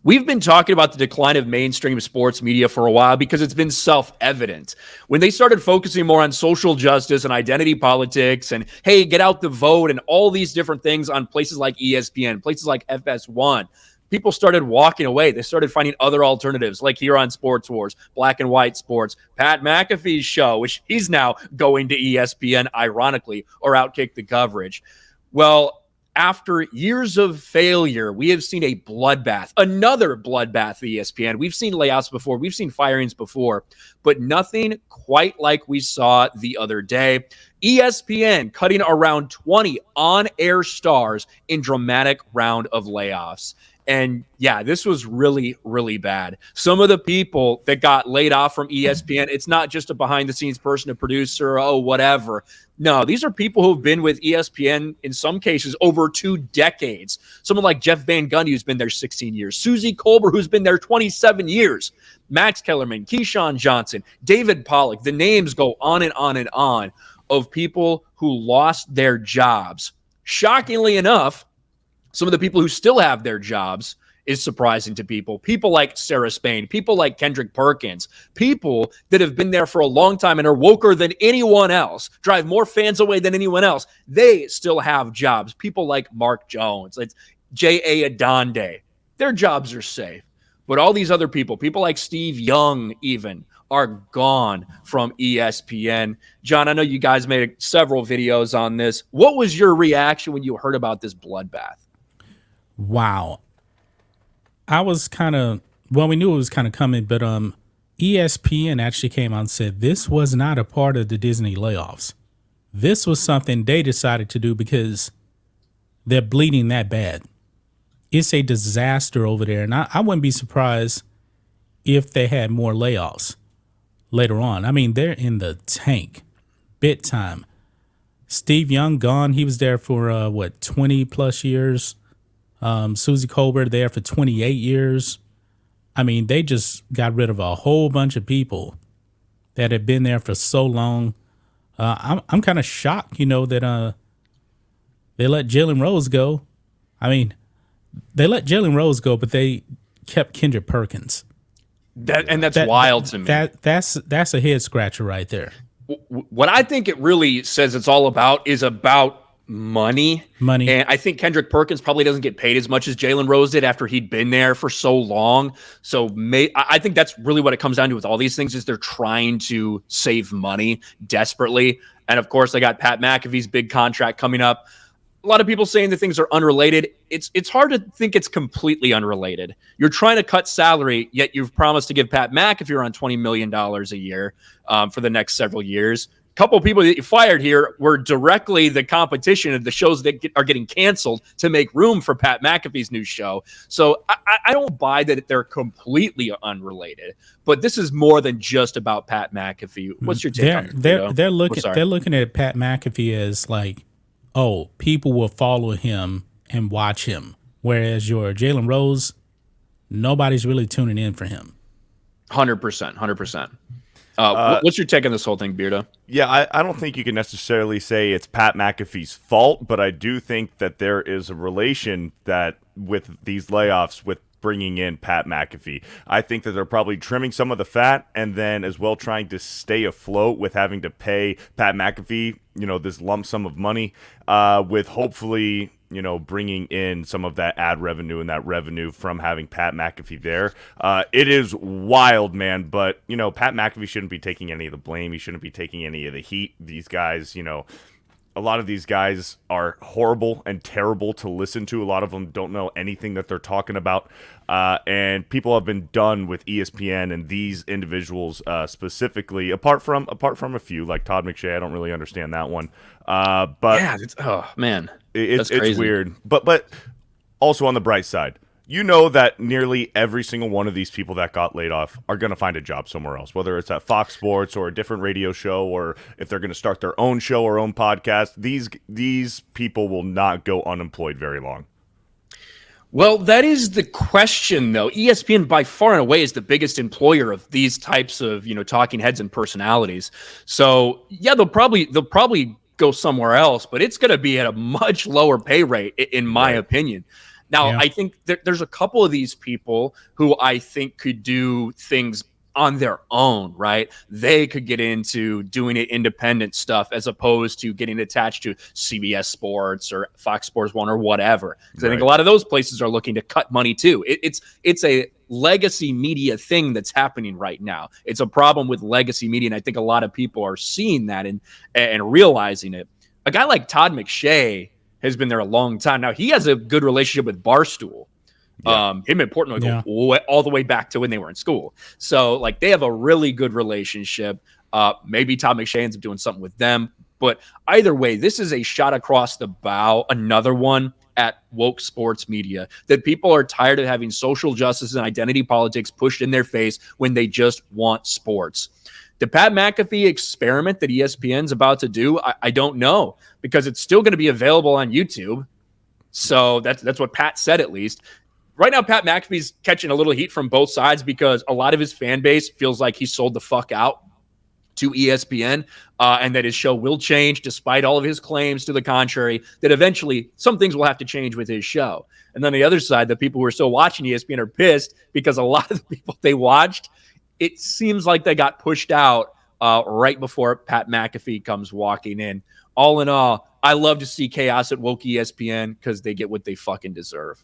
We've been talking about the decline of mainstream sports media for a while because it's been self-evident. When they started focusing more on social justice and identity politics and, hey, get out the vote and all these different things on places like ESPN, places like FS1, people started walking away. They started finding other alternatives, like here on Sports Wars, Black and White Sports, Pat McAfee's show, which he's now going to ESPN, ironically, or Outkick the coverage. Well, after years of failure, we have seen a bloodbath, another bloodbath at ESPN. We've seen layoffs before, we've seen firings before, but nothing quite like we saw the other day. ESPN cutting around 20 on-air stars in dramatic round of layoffs. And yeah, this was really, really bad. Some of the people that got laid off from ESPN, it's not just a behind-the-scenes person, a producer, whatever. No, these are people who've been with ESPN, in some cases, over 2 decades. Someone like Jeff Van Gundy, who's been there 16 years. Susie Colbert, who's been there 27 years. Max Kellerman, Keyshawn Johnson, David Pollack. The names go on and on and on of people who lost their jobs. Shockingly enough, some of the people who still have their jobs is surprising to people. People like Sarah Spain, people like Kendrick Perkins, people that have been there for a long time and are woker than anyone else, drive more fans away than anyone else. They still have jobs. People like Mark Jones, like J.A. Adonde, their jobs are safe. But all these other people, people like Steve Young even, are gone from ESPN. John, I know you guys made several videos on this. What was your reaction when you heard about this bloodbath? Wow. I was we knew it was kind of coming, but ESPN actually came out and said this was not a part of the Disney layoffs. This was something they decided to do because they're bleeding that bad. It's a disaster over there, and I wouldn't be surprised if they had more layoffs later on. I mean, they're in the tank, big time. Steve Young gone. He was there for 20 plus years. Susie Colbert there for 28 years. I mean, they just got rid of a whole bunch of people that had been there for so long. I'm kind of shocked, that they let Jalen Rose go. I mean, they let Jalen Rose go, but they kept Kendrick Perkins. That's wild to me. That's a head scratcher right there. What I think it really says it's all about is about money. And I think Kendrick Perkins probably doesn't get paid as much as Jalen Rose did after he'd been there for so long. So I think that's really what it comes down to with all these things is they're trying to save money desperately. And of course, they got Pat McAfee's big contract coming up. A lot of people saying that things are unrelated. It's hard to think it's completely unrelated. You're trying to cut salary, yet you've promised to give Pat McAfee around $20 million a year for the next several years. Couple of people that you fired here were directly the competition of the shows that are getting canceled to make room for Pat McAfee's new show. So I don't buy that they're completely unrelated, but this is more than just about Pat McAfee. What's your take on it? They're looking at Pat McAfee as like, oh, people will follow him and watch him. Whereas your Jalen Rose, nobody's really tuning in for him. 100%. What's your take on this whole thing, Beardo? Yeah, I don't think you can necessarily say it's Pat McAfee's fault, but I do think that there is a relation that with these layoffs with bringing in Pat McAfee. I think that they're probably trimming some of the fat and then as well trying to stay afloat with having to pay Pat McAfee, this lump sum of money with hopefully bringing in some of that ad revenue and that revenue from having Pat McAfee there. It is wild, man, but, Pat McAfee shouldn't be taking any of the blame. He shouldn't be taking any of the heat. These guys, a lot of these guys are horrible and terrible to listen to. A lot of them don't know anything that they're talking about. And people have been done with ESPN and these individuals specifically, apart from a few, like Todd McShay. I don't really understand that one. But yeah, it's weird. But also on the bright side, that nearly every single one of these people that got laid off are going to find a job somewhere else, whether it's at Fox Sports or a different radio show, or if they're going to start their own show or own podcast. These people will not go unemployed very long. Well, that is the question, though. ESPN by far and away is the biggest employer of these types of, talking heads and personalities. So yeah, they'll probably go somewhere else, but it's going to be at a much lower pay rate, in my opinion. Now, Yeah. I think there's a couple of these people who I think could do things on their own, right? They could get into doing it independent stuff as opposed to getting attached to CBS Sports or Fox Sports 1 or whatever. Because I think a lot of those places are looking to cut money too. It's a legacy media thing that's happening right now. It's a problem with legacy media, and I think a lot of people are seeing that and realizing it. A guy like Todd McShay has been there a long time. Now, he has a good relationship with Barstool. Him and Portnoy go all the way back to when they were in school. So, like, they have a really good relationship. Maybe Todd McShay ends up doing something with them. But either way, this is a shot across the bow, another one at woke sports media, that people are tired of having social justice and identity politics pushed in their face when they just want sports. The Pat McAfee experiment that ESPN's about to do, I don't know, because it's still going to be available on YouTube. So that's what Pat said, at least. Right now, Pat McAfee's catching a little heat from both sides because a lot of his fan base feels like he sold the fuck out to ESPN, and that his show will change despite all of his claims to the contrary, that eventually some things will have to change with his show. And then the other side, the people who are still watching ESPN are pissed because a lot of the people they watched, it seems like they got pushed out right before Pat McAfee comes walking in. All in all, I love to see chaos at woke ESPN because they get what they fucking deserve.